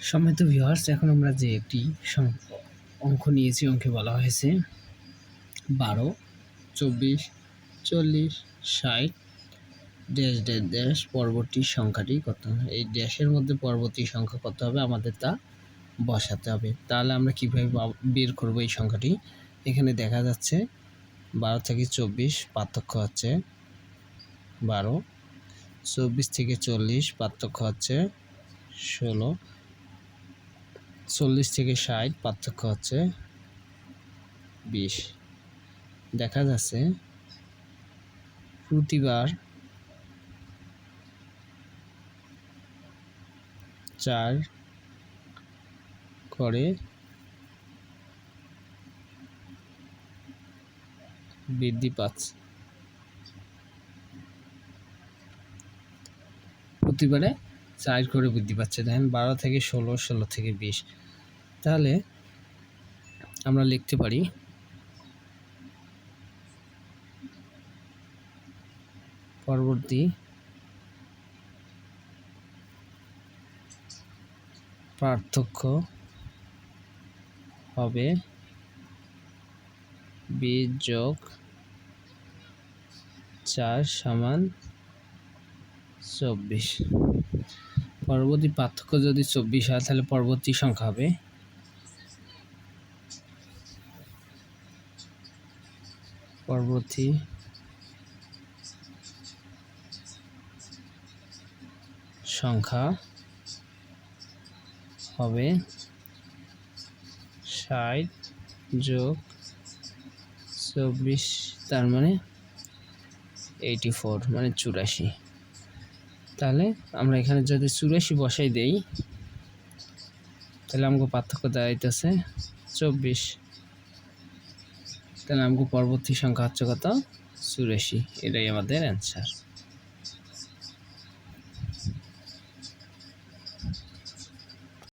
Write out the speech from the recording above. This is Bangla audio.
সম্মানিত ভিউয়ার্স, এখন আমরা যে একটি অঙ্ক নিয়েছি, অঙ্কে বলা হয়েছে 12, 24, 40, 60 ড্যাশ ড্যাশ ড্যাশ পরবর্তী সংখ্যাটি কত। এই ড্যাশের মধ্যে পরবর্তী সংখ্যা কত হবে আমাদের তা বসাতে হবে। তাহলে আমরা কীভাবে বের করব এই সংখ্যাটি? এখানে দেখা যাচ্ছে 12 থেকে 24 পার্থক্য হচ্ছে 12, 24 থেকে 40 পার্থক্য হচ্ছে 16, 40 থেকে 60 পার্থক্য হচ্ছে 20। দেখা যাচ্ছে প্রতিবার 4 করে বৃদ্ধি পাচ্ছে। প্রতিবারে 4 করে বৃদ্ধি পাচ্ছে। দেখেন 12 থেকে 16, 16 থেকে 20। তাহলে আমরা লিখতে পারি পরবর্তী পার্থক্য হবে 20 যোগ 4 সমান 24। পরবর্তী পার্থক্য যদি 24 হয় তাহলে পরবর্তী সংখ্যা হবে পরবর্তী সংখ্যা হবে 60 যোগ 24, তার মানে 84, মানে 84। তাহলে আমরা এখানে যদি 84 বসাই দেই তাহলে আমাকে পার্থক্য দাঁড়াইতেছে 24। তাহলে আমাকে পরবর্তী সংখ্যা হচ্ছে কত? 84। এটাই আমাদের অ্যান্সার।